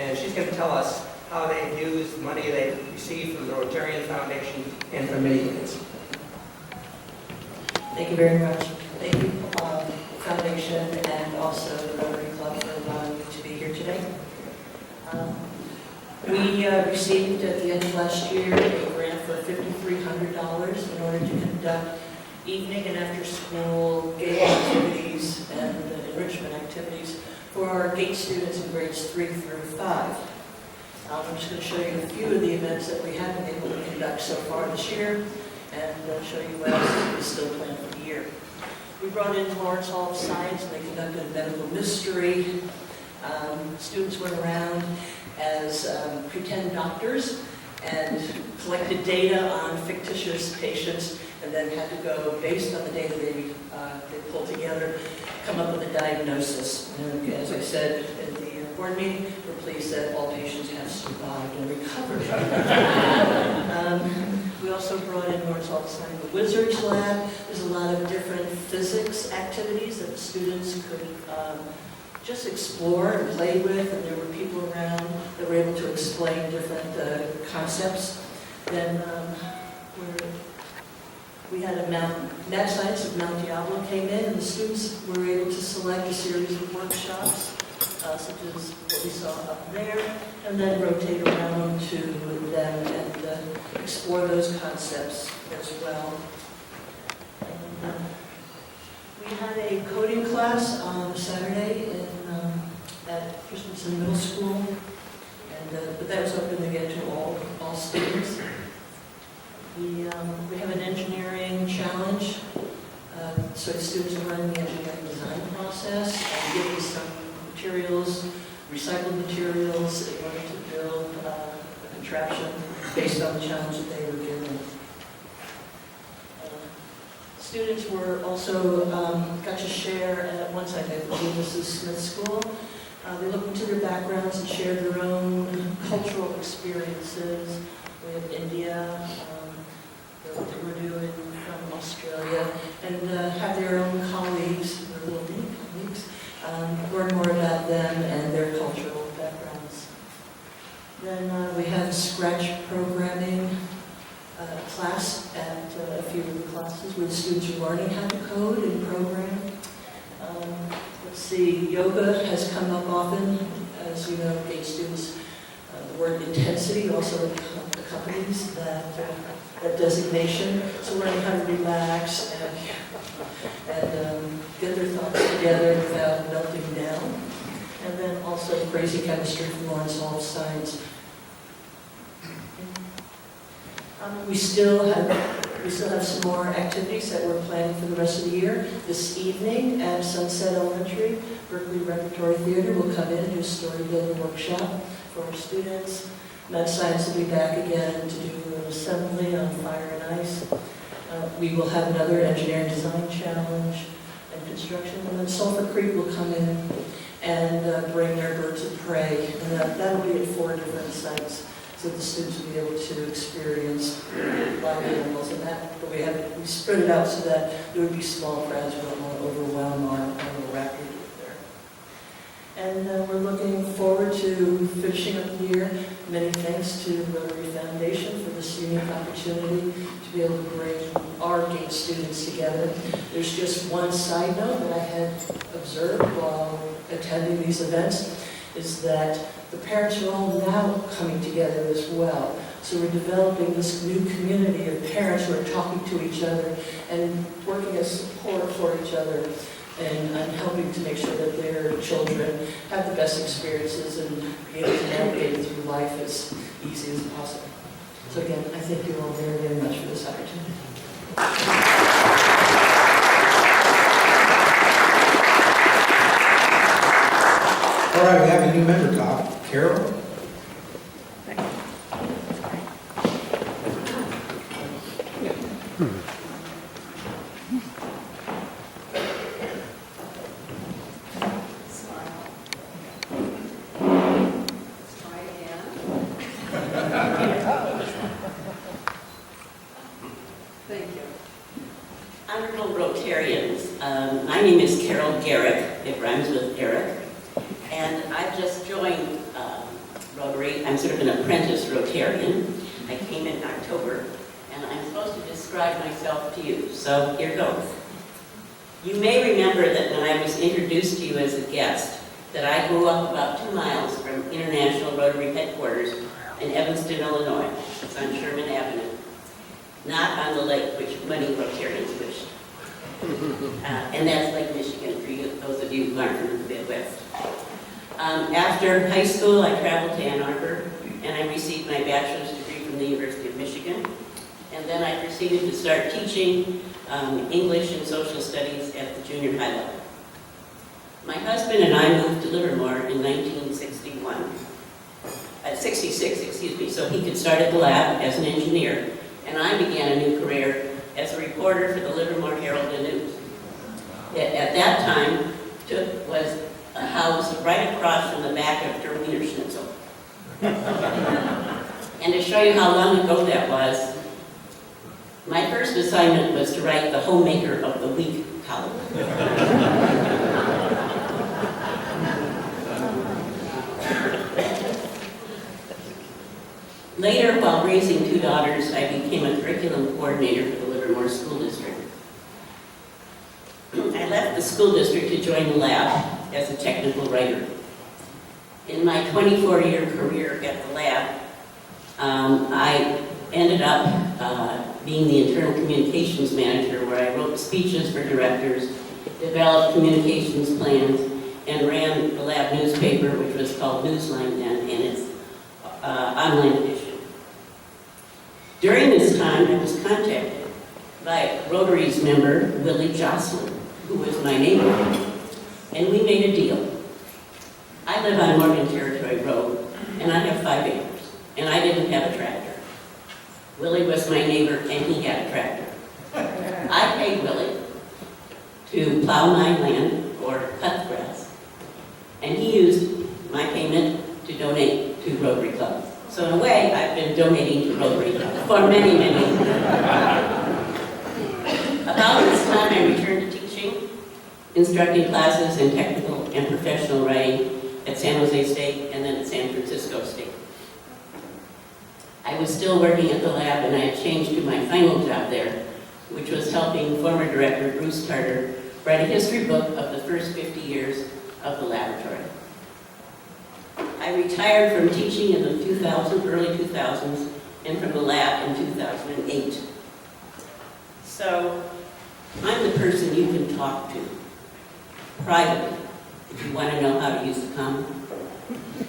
and she's going to tell us how they use money they received from the Rotarian Foundation and from many kids. Thank you very much. Thank you, Foundation, and also the Rotary Club for allowing me to be here today. We received at the end of last year a grant for $5,300 in order to conduct evening and after-school game activities and enrichment activities for our GATE students in grades 3 through 5. I'm just going to show you a few of the events that we have been able to conduct so far this year, and show you what else is still planned for the year. We brought in Lawrence Hall of Science, and they conducted a medical mystery. Students went around as pretend doctors and collected data on fictitious patients, and then had to go, based on the data they pulled together, come up with a diagnosis. And as I said at the board meeting, we're pleased that all patients have survived and recovered. We also brought in Lawrence Hall of Science, the Wizards Lab. There's a lot of different physics activities that the students could just explore and play with, and there were people around that were able to explain different concepts. Then we had a Mad Science of Mount Diablo came in, and the students were able to select a series of workshops, such as what we saw up there, and then rotate around to them and explore those concepts as well. And, we had a coding class on Saturday at Christensen Middle School, and but that was open again to all students. We have an engineering challenge, so the students are running the engineering design process and getting some materials, recycled materials, in order to build a contraption based on the challenge that they were given. Students were also got to share at one site, I believe this is Smith School. They looked into their backgrounds and shared their own cultural experiences with India, Urdu from Australia, and have their own colleagues, their little mini colleagues, learn more about them and their cultural backgrounds. Then we have a Scratch programming class at a few of the classes where the students are learning how to code and program. Let's see, yoga has come up often. As you know, GATE students, the word intensity also accompanies that designation. So learning how to relax and get their thoughts together without melting down. And then also crazy chemistry from Lawrence Hall of Science. We still have some more activities that we're planning for the rest of the year. This evening at Sunset Elementary, Berkeley Repertory Theater will come in and do a storytelling workshop for our students. Mad Science will be back again to do an assembly on fire and ice. We will have another engineering design challenge and construction. And then Sulphur Creek will come in and bring their birds of prey. And that'll be at 4 different sites, so the students will be able to experience live animals. And that we spread it out so that there would be small crowds who don't want to overwhelm our little raptor there. And we're looking forward to finishing up the year. Many thanks to the Rotary Foundation for this unique opportunity to be able to bring our GATE students together. There's just one side note that I had observed while attending these events, is that the parents are all now coming together as well. So we're developing this new community of parents who are talking to each other and working as support for each other, and helping to make sure that their children have the best experiences and be able to navigate through life as easy as possible. So again, I thank you all very, very much for this opportunity. All right, we have a new member, Carol. Thank you. Honorable Rotarians, my name is Carol Garrick. It rhymes with Eric. And I've just joined Rotary. I'm sort of an apprentice Rotarian. I came in October, and I'm supposed to describe myself to you, so here goes. You may remember that when I was introduced to you as a guest, that I grew up about 2 miles from International Rotary Headquarters in Evanston, Illinois. It's on Sherman Avenue, not on the lake, which many Rotarians wish. And that's Lake Michigan for you, those of you who aren't from the Midwest. After high school, I traveled to Ann Arbor, and I received my bachelor's degree from the University of Michigan. And then I proceeded to start teaching English and social studies at the junior high level. My husband and I moved to Livermore in 66, excuse me, so he could start at the lab as an engineer, and I began a new career as a reporter for the Livermore Herald and News. At that time, was a house right across from the back of Der Wiener Schnitzel. And to show you how long ago that was, my first assignment was to write the Homemaker of the Week column. Later, while raising 2 daughters, I became a curriculum coordinator for the Livermore School District. I left the school district to join the lab as a technical writer. In my 24-year career at the lab, I ended up being the internal communications manager, where I wrote speeches for directors, developed communications plans, and ran the lab newspaper, which was called Newsline then, and its online edition. During this time, I was contacted by Rotary's member, Willie Jocelyn, who was my neighbor, and we made a deal. I live on Morgan Territory Road, and I have 5 acres, and I didn't have a tractor. Willie was my neighbor, and he had a tractor. I paid Willie to plow my land or cut the grass, and he used my payment to donate to Rotary Club. So in a way, I've been donating to Rotary for many, many years. About this time, I returned to teaching, instructing classes in technical and professional writing at San Jose State and then at San Francisco State. I was still working at the lab, and I had changed to my final job there, which was helping former director Bruce Tarter write a history book of the first 50 years of the laboratory. I retired from teaching in the early 2000s, and from the lab in 2008. So, I'm the person you can talk to privately if you want to know how to use the common,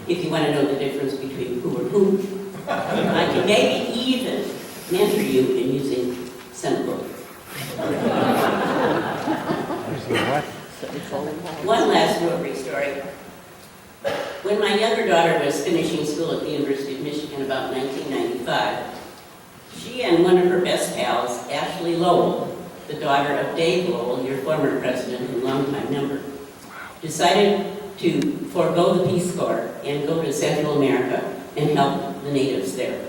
if you want to know the difference between who or who. I can maybe even mentor you in using semicolons. One last Rotary story. When my younger daughter was finishing school at the University of Michigan about 1995, she and one of her best pals, Ashley Lowell, the daughter of Dave Lowell, your former president and longtime member, decided to forego the Peace Corps and go to Central America and help the natives there.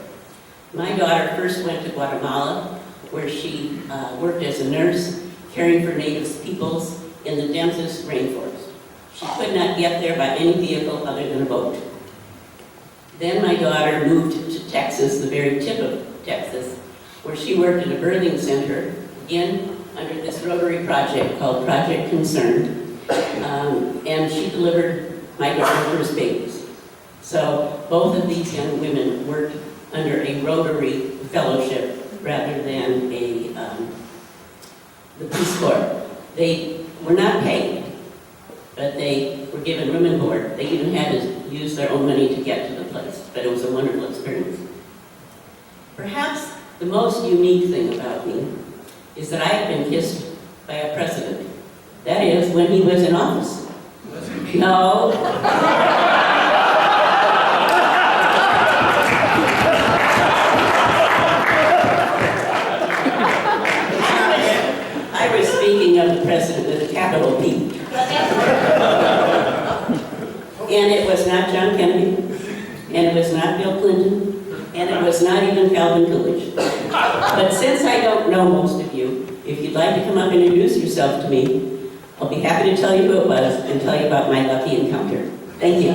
My daughter first went to Guatemala, where she worked as a nurse, caring for native peoples in the densest rainforest. She could not get there by any vehicle other than a boat. Then my daughter moved to Texas, the very tip of Texas, where she worked at a birthing center, again under this Rotary project called Project Concerned, and she delivered my daughter's first babies. So both of these young women worked under a Rotary fellowship rather than the Peace Corps. They were not paid, but they were given room and board. They even had to use their own money to get to the place, but it was a wonderful experience. Perhaps the most unique thing about me is that I have been kissed by a president. That is, when he was in office. No. I was speaking of the president with a capital P. And it was not John Kennedy, and it was not Bill Clinton, and it was not even Calvin Coolidge. But since I don't know most of you, if you'd like to come up and introduce yourself to me, I'll be happy to tell you who it was and tell you about my lucky encounter. Thank you.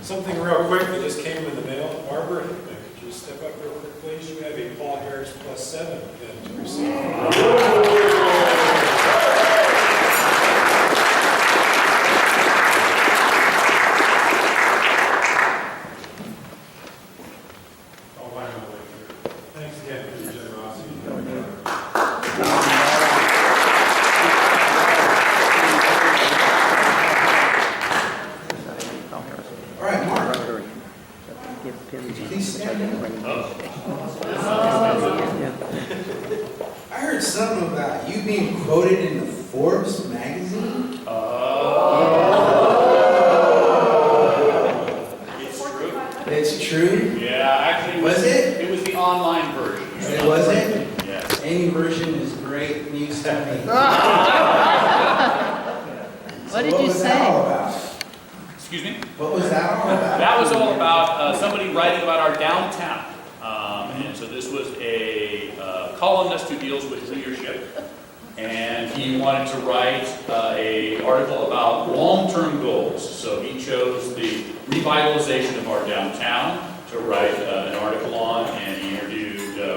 Something real quick that just came in the mail. Barbara, could you step up real quick, please? You have a Paul Harris +7 pin to receive. I'll find my way through. Thanks again for your generosity. All right, Mark, could you please stand in? I heard something about you being quoted in the Forbes magazine. It's true. It's true? Yeah, actually, Was it? It was the online version. It wasn't? Yes. Any version is great news to me. What did So you was that say? all about? Excuse me? What was that all about? That was all about somebody writing about our downtown. And so this was a columnist who deals with leadership. And he wanted to write an article about long-term goals. So he chose the revitalization of our downtown to write an article on, and he interviewed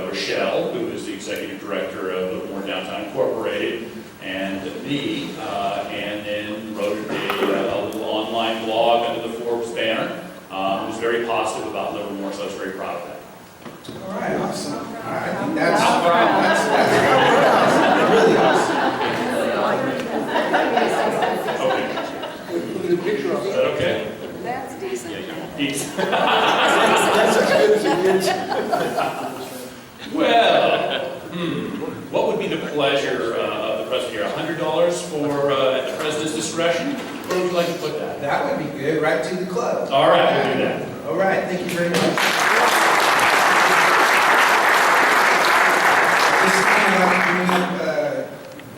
Rochelle, who is the executive director of Livermore Downtown Incorporated, and me, and then wrote a little online blog under the Forbes banner. It was very positive about Livermore, so I was very proud of that. All right, awesome. I think that's really awesome. Okay. Look at the picture of Is it. that okay? That's decent. Decent. That's as good as it gets. Well, what would be the pleasure of the president here? $100 for at the president's discretion? Where would you like to put that? That would be good, right to the club. All right, we'll do that. All right, thank you very much. This is kind of like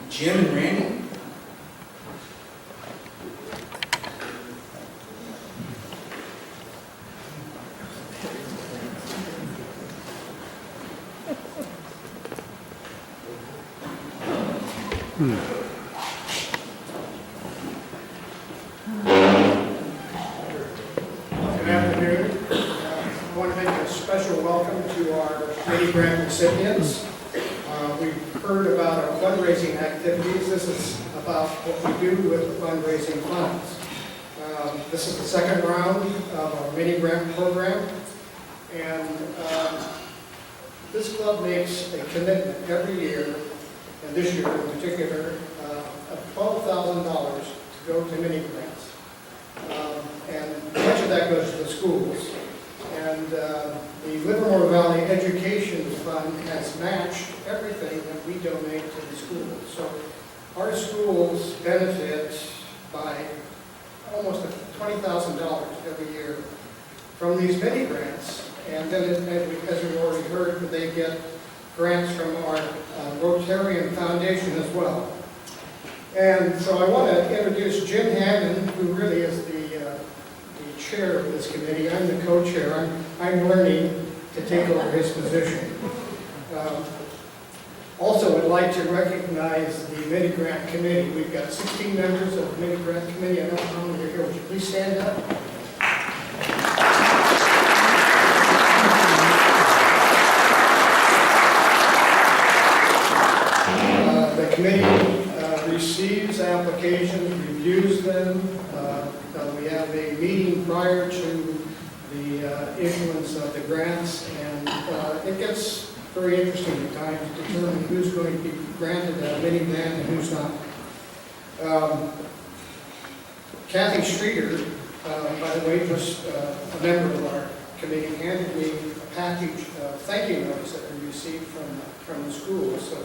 Jim and Randy. Good afternoon. I want to make a special welcome to our mini grant recipients. We've heard about our fundraising activities. This is about what we do with the fundraising funds. This is the second round of our mini grant program. And this club makes a commitment every year, and this year in particular, of $12,000 to go to mini grants. And much of that goes to the schools. And the Livermore Valley Education Fund has matched everything that we donate to the schools. So our schools benefit by almost $20,000 every year from these mini grants. And then, as we've already heard, they get grants from our Rotarian Foundation as well. And so I want to introduce Jim Hammond, who really is the chair of this committee. I'm the co-chair. I'm learning to take over his position. Also, I'd like to recognize the mini grant committee. We've got 16 members of the mini grant committee. I don't know how many are here. Would you please stand up? The committee receives applications, reviews them. We have a meeting prior to the issuance of the grants, and it gets very interesting at times to determine who's going to be granted a mini grant and who's not. Kathy Streeter, by the way, just a member of our committee, handed me a package of thank you notes that we received from the schools. So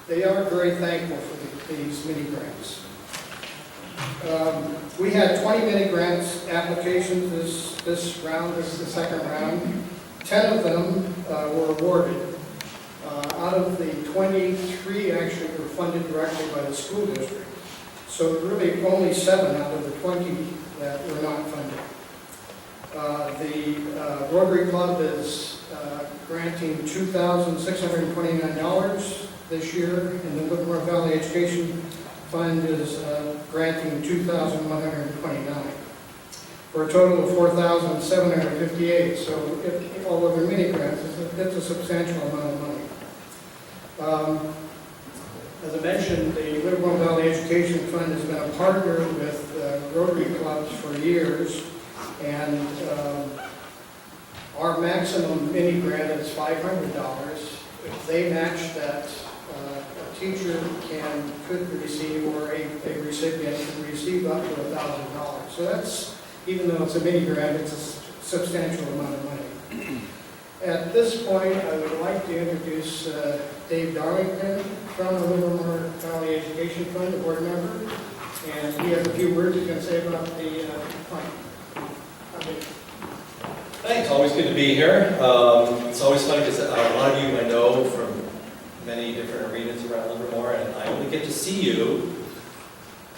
they are very thankful for these mini grants. We had 20 mini grants applications this round. This is the second round. 10 of them were awarded. Out of the 23 actually were funded directly by the school district. So really only 7 out of the 20 that were not funded. The Rotary Club is granting $2,629. this year, and the Livermore Valley Education Fund is granting $2,129 for a total of $4,758. So if all of their mini grants, it's a substantial amount of money. As I mentioned, the Livermore Valley Education Fund has been a partner with Rotary clubs for years, and our maximum mini grant is $500. If they match that, a teacher could receive, or a recipient could receive up to $1,000. So that's, even though it's a mini grant, it's a substantial amount of money. At this point, I would like to introduce Dave Darlington from the Livermore Valley Education Fund, a board member, and he has a few words he can say about the fund. Thanks, always good to be here. It's always fun because a lot of you I know from many different arenas around Livermore, and I only get to see you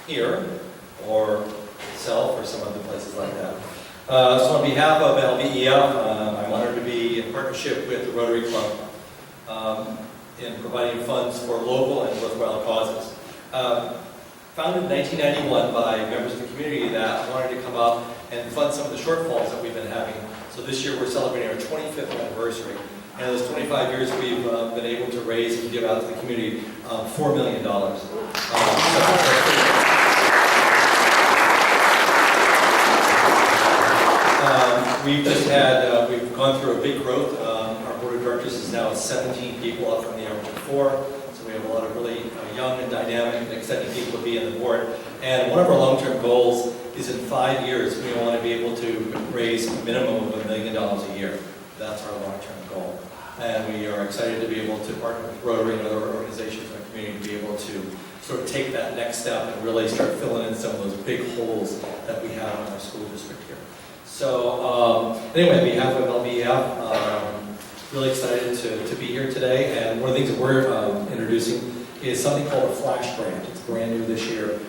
here or Self or some other places like that. So on behalf of LVEF, I'm honored to be in partnership with the Rotary Club in providing funds for local and worthwhile causes. Founded in 1991 by members of the community that wanted to come up and fund some of the shortfalls that we've been having. So this year we're celebrating our 25th anniversary. And in those 25 years we've been able to raise and give out to the community $4 million. We've gone through a big growth. Our board of directors is now 17 people, up from the average of 4. So we have a lot of really young and dynamic and exciting people to be on the board. And one of our long-term goals is in 5 years, we want to be able to raise a minimum of $1 million a year. That's our long-term goal. And we are excited to be able to partner with Rotary and other organizations in our community to be able to sort of take that next step and really start filling in some of those big holes that we have in our school district here. So anyway, on behalf of LVEF, really excited to be here today. And one of the things that we're introducing is something called a Flash Grant. It's brand new this year.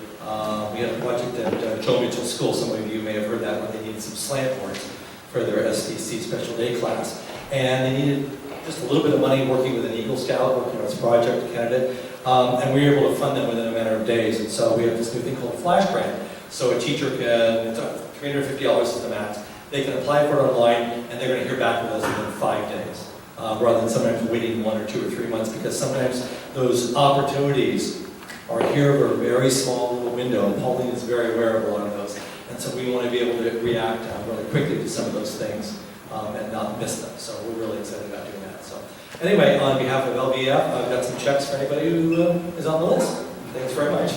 We had a project at Joe Mitchell School. Some of you may have heard that, when they needed some slant boards for their SDC special day class. And they needed just a little bit of money working with an Eagle Scout, working on this project candidate. And we were able to fund them within a matter of days. And so we have this new thing called a Flash Grant. So a teacher can, it's $350 is the max. They can apply for it online, and they're going to hear back with us within 5 days, rather than sometimes waiting 1 or 2 or 3 months, because sometimes those opportunities are here for a very small little window. Pauline is very aware of a lot of those. And so we want to be able to react really quickly to some of those things and not miss them. So we're really excited about doing that. So anyway, on behalf of LVEF, I've got some checks for anybody who is on the list. Thanks very much.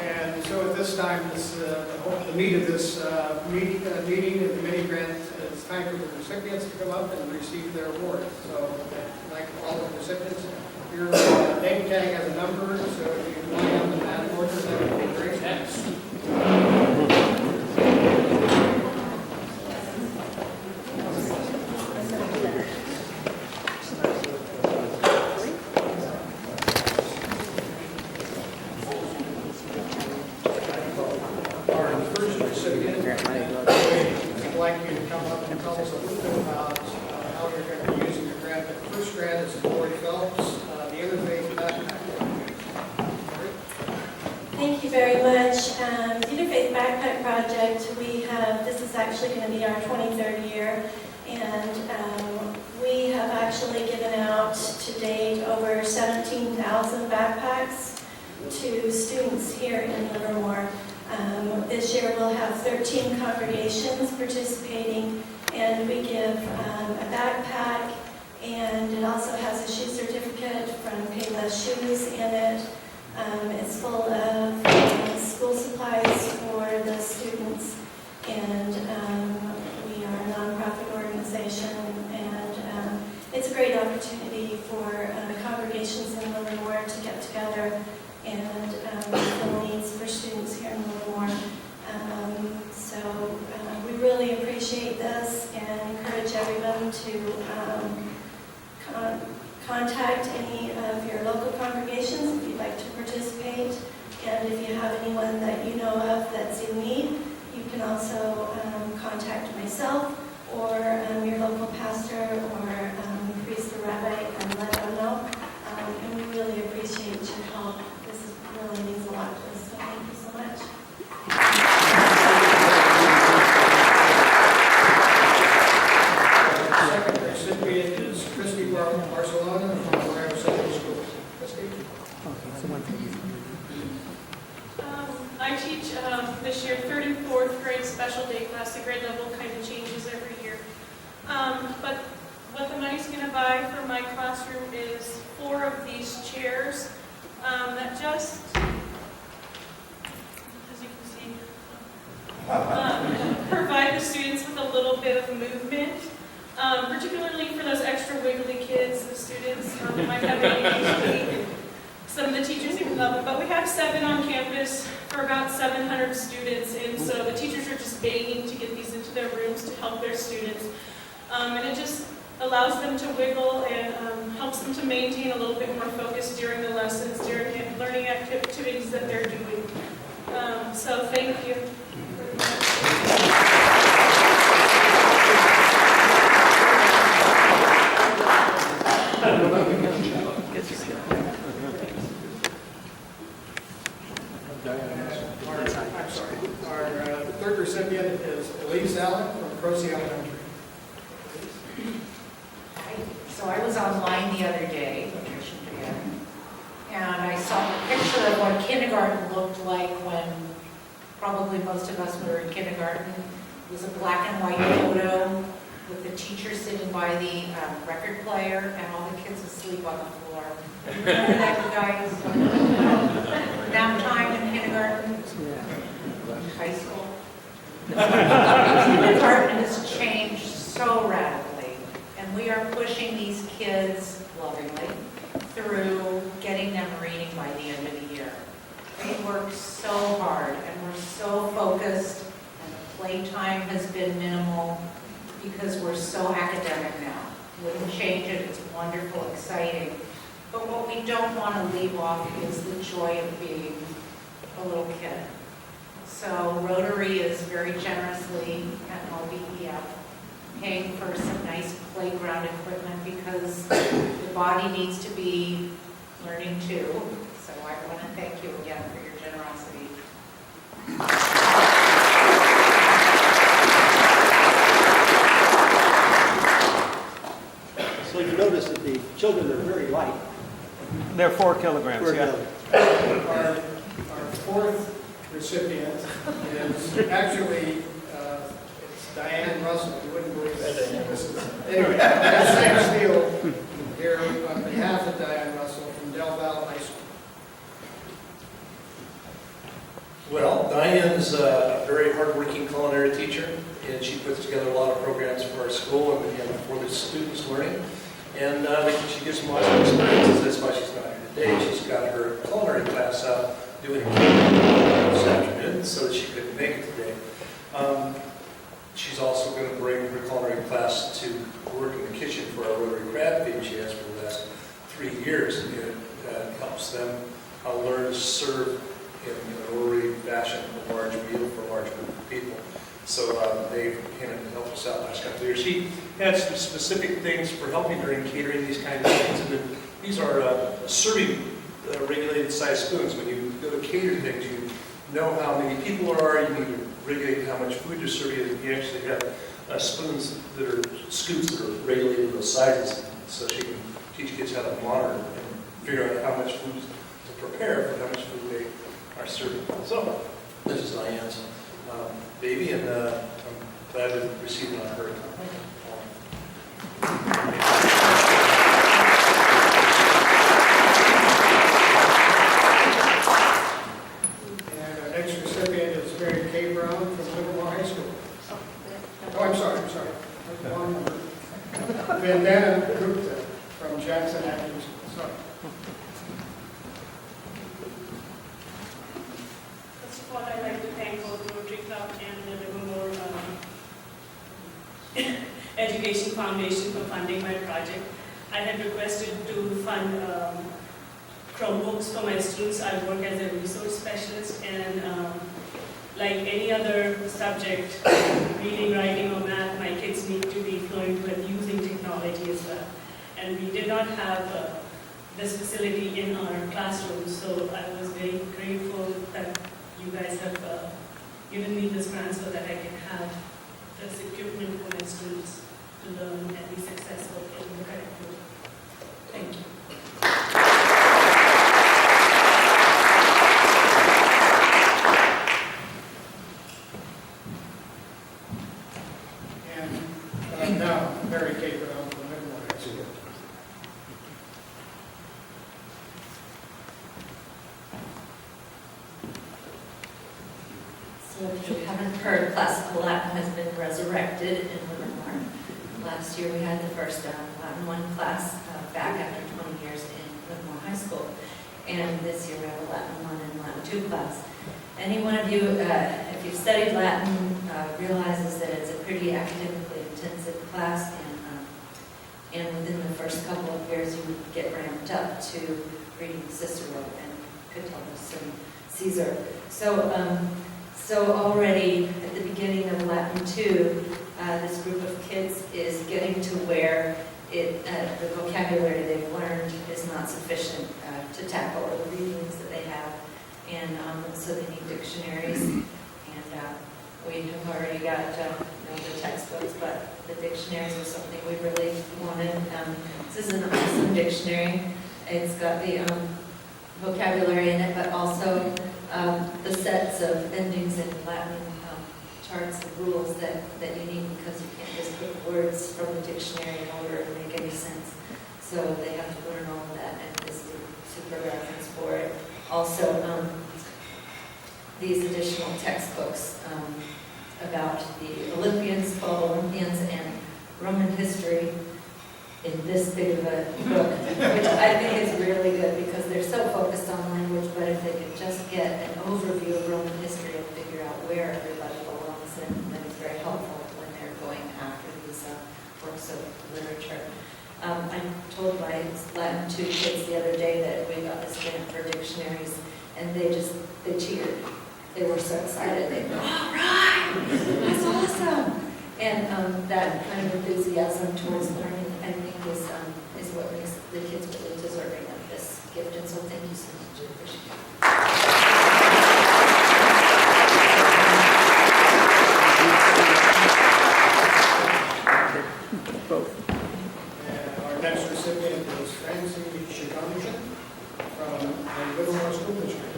And so at this time, the meat of this meeting of the mini grant, it's time for the recipients to come up and receive their award. So like all the recipients, your name tag has a number, so if you line up in that order, that would be great. Our first recipient, I'd like you to come up and tell us a little bit about how you're going to be using your grant. The first grant is Lori Phelps, the Interfaith Backpack. Thank you very much. The Interfaith Backpack Project, this is actually going to be our 23rd year, and we have actually given out to date over 17,000 backpacks to students here in Livermore. This year we'll have 13 congregations participating, and we give a backpack, and it also has a shoe certificate from Payless Shoes in it. It's full of school supplies for the students, and we are a nonprofit organization, and it's a great opportunity for congregations in Livermore to get together and fill needs for students here in Livermore. So we really appreciate this and encourage everyone to contact any of your local congregations if you'd like to participate. And if you have anyone that you know of that's in need, You can also contact myself or your local pastor or priest or rabbi and let them know. And we really appreciate your help. Really means a lot to us, so thank you so much. Second recipient is Christy Barcelona from Ohio Central Schools. Christy? I teach this year 34th grade special day class. The grade level kind of changes every year. But what the money's going to buy for my classroom is 4 of these chairs that just, as you can see, provide the students with a little bit of movement, particularly for those extra wiggly kids, the students that might have ADHD. Some of the teachers even love it, but we have 7 on campus for about 700 students, and so the teachers are just begging to get these into their rooms to help their students. And it just allows them to wiggle and helps them to maintain a little bit more focus during the lessons, during learning activities that they're doing. So thank you. Our third recipient is Elise Allen from Croce Elementary. So I was online the other day, and I saw a picture of what kindergarten looked like when probably most of us were in kindergarten. It was a black and white photo with the teacher sitting by the record player and all the kids asleep on the floor. Remember that, you guys? Nap time in kindergarten? High school? Kindergarten has changed so radically, and we are pushing these kids lovingly through getting them reading by the end of the year. They work so hard, and we're so focused, and the playtime has been minimal because we're so academic now. Wouldn't change it, it's wonderful, exciting. But what we don't want to leave off is the joy of being a little kid. So Rotary is very generously at LBEF paying for some nice playground equipment because the body needs to be learning too. So I want to thank you again for your generosity. So you notice that the children are very light. They're 4 kilograms, 4 yeah. kilograms. Our fourth recipient is actually, it's Diane Russell. You wouldn't believe that. Anyway, Sam Steele here on behalf of Diane Russell from Del Valle High School. Well, Diane's a very hardworking culinary teacher, and she puts together a lot of programs for our school and for the students learning. And she gets some awesome experiences. That's why she's not here today. She's got her culinary class doing a catering this afternoon, so that she couldn't make it today. She's also going to bring her culinary class to work in the kitchen for our Rotary Crab Feed she has for the last 3 years. And it helps them learn to serve in a Rotary fashion a large meal for a large group of people. So they came in to help us out last couple of years. She had some specific things for helping her in catering these kinds of things. And then these are serving regulated size spoons. When you go to cater things, you know how many people there are. You need to regulate how much food you're serving. You actually have spoons that are scoops that are regulated those sizes, so she can teach kids how to monitor and figure out how much food to prepare for how much food they are serving. So this is Diane's baby, and I'm glad to receive it on her. And our next recipient is Mary Kay Brown from Livermore High School. Oh, I'm sorry. Wrong number. Vandana Gupta from Jackson Avenue School. Sorry. First of all, I'd like to thank both Rotary Club and the Livermore Education Foundation for funding my project. I had requested to fund Chromebooks for my students. I work as a resource specialist, and like any other subject, reading, writing, or math, my kids need to be fluent with using technology as well. And we did not have this facility in our classroom, so I was very grateful that you guys have given me this grant so that I can have this equipment for my students to learn and be successful in the curriculum. Thank you. And now, Mary Kay Brown from Livermore High School. So if you haven't heard, classical Latin has been resurrected in Livermore. Last year we had the first Latin 1 class back after 20 years in Livermore High School. And this year we have a Latin 1 and Latin 2 class. Any one of you, if you've studied Latin, realizes that it's a pretty academically intensive class, and within the first couple of years you get ramped up to reading Cicero and Catullus and Caesar. So already at the beginning of Latin 2, this group of kids is getting to where the vocabulary they've learned is not sufficient to tackle the readings that they have, and so they need dictionaries. And we have already got the textbooks, but the dictionaries are something we really wanted. This is an awesome dictionary. It's got the vocabulary in it, but also the sets of endings in Latin charts and rules that you need, because you can't just put words from the dictionary in order to make any sense. So they have to learn all of that, and this is a super reference for it. Also, these additional textbooks about the Olympians, 12 Olympians, and Roman history in this big of a book, which I think is really good because they're so focused on language, but if they could just get an overview of Roman history and figure out where everybody belongs, then it's very helpful when they're going after these works of literature. I told my Latin 2 kids the other day that we got this grant for dictionaries, and they cheered. They were so excited. They go, all right, that's awesome. And that kind of enthusiasm towards learning, I think, is what makes the kids really deserving of this gift. And so thank you so much. I appreciate it. And our next recipient is Francie Shiganisha from the Livermore School District.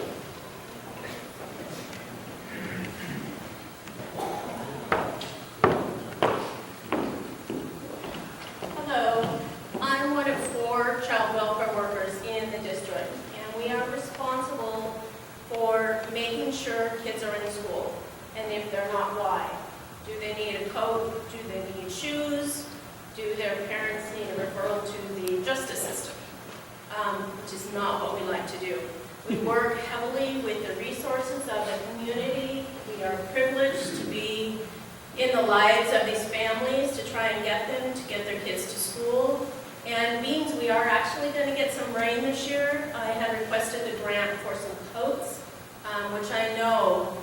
Hello, I'm one of 4 child welfare workers in the district, and we are responsible for making sure kids are in school. And if they're not, why? Do they need a coat? Do they need shoes? Do their parents need a referral to the justice system? Which is not what we like to do. We work heavily with the resources of the community. We are privileged to be in the lives of these families to try and get them to get their kids to school. And means we are actually going to get some rain this year. I had requested a grant for some coats, which I know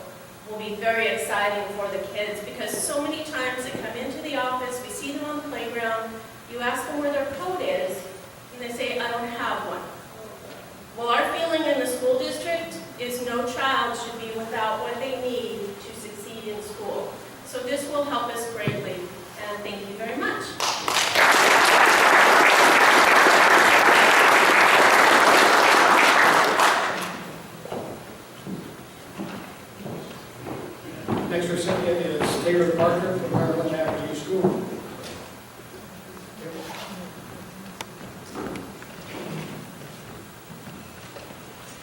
will be very exciting for the kids, because so many times they come into the office, we see them on the playground, you ask them where their coat is, and they say, I don't have one. Well, our feeling in the school district is no child should be without what they need to succeed in school. So this will help us greatly, and thank you very much. Next recipient is Taylor Parker from Maryland Avenue School.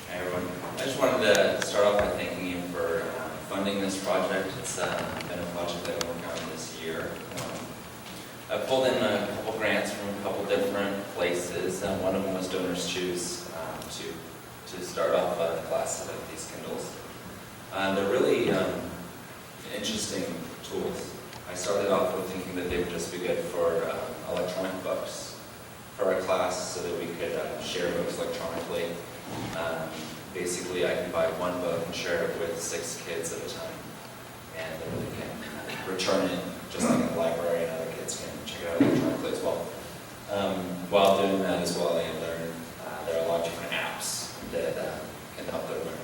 Hi everyone. I just wanted to start off by thanking you for funding this project. It's been a project that I've been working on this year. I pulled in a couple grants from a couple different places. One of them was Donors Choose to start off a class of these Kindles. They're really interesting tools. I started off with thinking that they would just be good for electronic books for our class so that we could share books electronically. Basically, I can buy one book and share it with 6 kids at a time. and they can return it just like in the library, and other kids can check it out electronically as well. While doing that as well, they learn, there are a lot of different apps that can help them learn.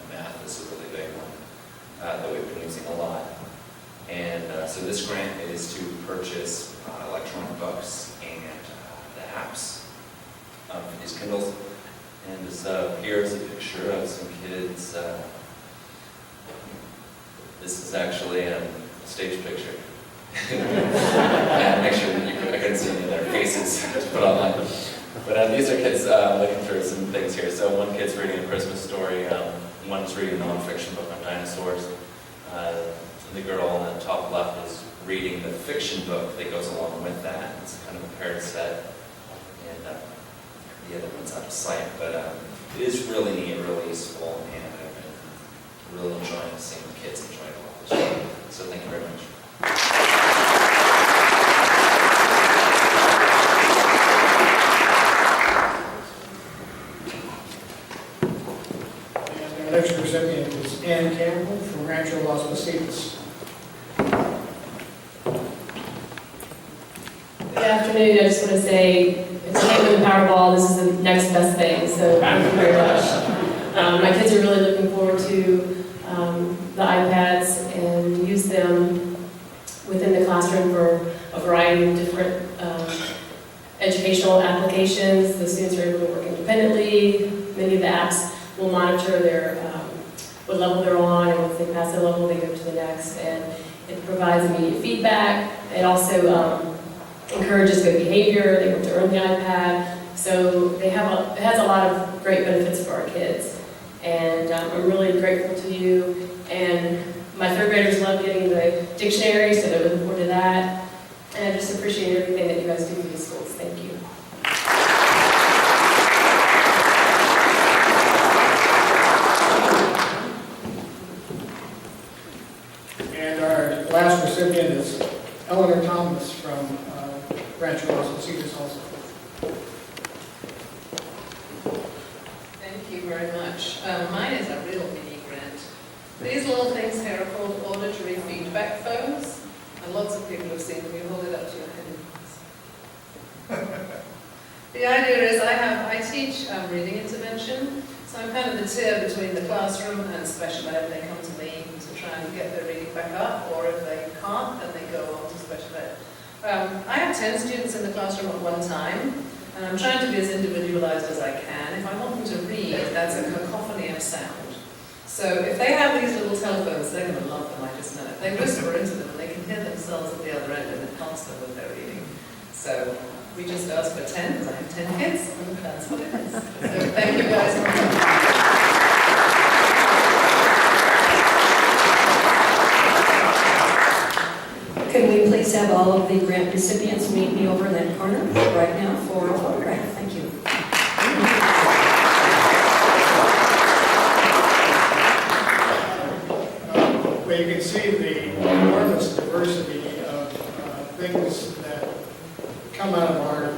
Math is a really big one that we've been using a lot. And so this grant is to purchase electronic books and the apps for these Kindles. And this here is a picture of some kids. This is actually a stage picture. Make sure that I couldn't see any of their faces to put online. But these are kids looking through some things here. So one kid's reading a Christmas story. One's reading a non-fiction book on dinosaurs. The girl on the top left is reading the fiction book that goes along with that. It's kind of a paired set. And the other one's out of sight. But it is really neat, really useful, and I've been really enjoying seeing the kids enjoy it a lot this year. So thank you very much. And our next recipient is Ann Campbell from Rancho Las Positas. Good afternoon. I just want to say it's a game of the Powerball. This is the next best thing, so thank you very much. My kids are really looking forward to the iPads and use them within the classroom for a variety of different educational applications. The students are able to work independently. Many of the apps will monitor their what level they're on, and once they pass the level, they go to the next. And it provides immediate feedback. It also encourages good behavior. They want to earn the iPad. So it has a lot of great benefits for our kids. And I'm really grateful to you. And my third graders love getting the dictionary, so they're looking forward to that. And I just appreciate everything that you guys do for these schools. Thank you. And our last recipient is Eleanor Thomas from Rancho Las Positas also. Thank you very much. Mine is a real mini grant. These little things here are called auditory feedback phones, and lots of people have seen them. You hold it up to your head. The idea is I teach reading intervention, so I'm kind of the tier between the classroom and special ed. They come to me to try and get their reading back up, or if they can't, then they go on to special ed. I have 10 students in the classroom at one time, and I'm trying to be as individualized as I can. If I want them to read, that's a cacophony of sound. So if they have these little telephones, they're going to love them, I just know it. They whisper into them, and they can hear themselves at the other end, and it helps them with their reading. So we just asked for 10, because I have 10 kids, and that's what it is. So thank you guys for coming. Can we please have all of the grant recipients meet me over in that corner right now for a photograph? Thank you. Well, you can see the enormous diversity of things that come out of our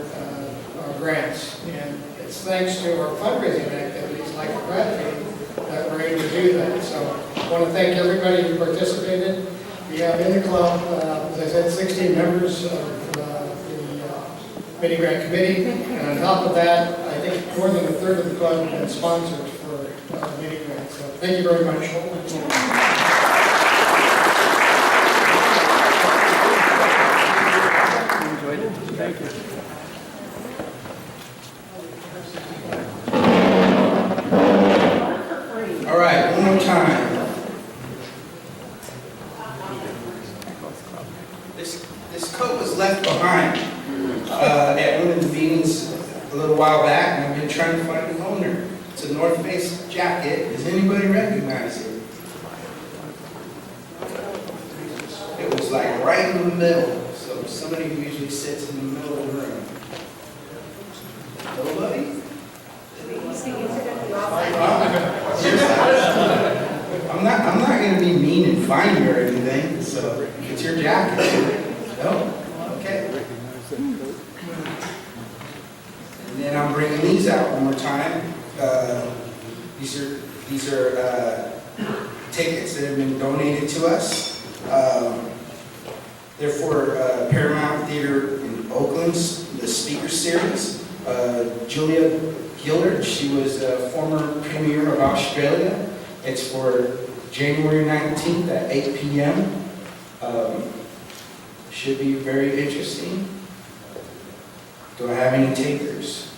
grants. And it's thanks to our fundraising activities like the grant fee that we're able to do that. So I want to thank everybody who participated. We have in the club, as I said, 16 members of the mini grant committee. And on top of that, I think more than a third of the club have been sponsors for mini grants. So thank you very much. Thank you. All right, one more time. This coat was left behind at one of the meetings a little while back, and I've been trying to find the owner. It's a North Face jacket. Does anybody recognize it? It was like right in the middle. So somebody who usually sits in the middle of the room. Nobody? I'm not going to be mean and find you or anything. So it's your jacket. No? Okay. And then I'm bringing these out one more time. These are tickets that have been donated to us. Therefore, Paramount Theater in Oakland's the speaker series. Julia Gillard, she was a former Premier of Australia. It's for January 19th at 8 p.m. Should be very interesting. Do I have any takers?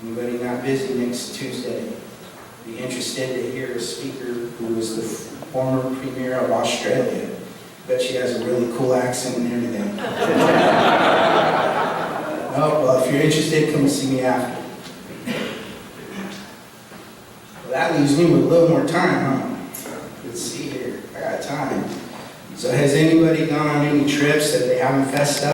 Anybody not busy next Tuesday? Be interested to hear a speaker who was the former Premier of Australia. Bet she has a really cool accent and everything. Oh, well, if you're interested, come see me after. Well, that leaves me with a little more time, huh? Let's see here. I got time. So has anybody gone on any trips that they haven't fessed up?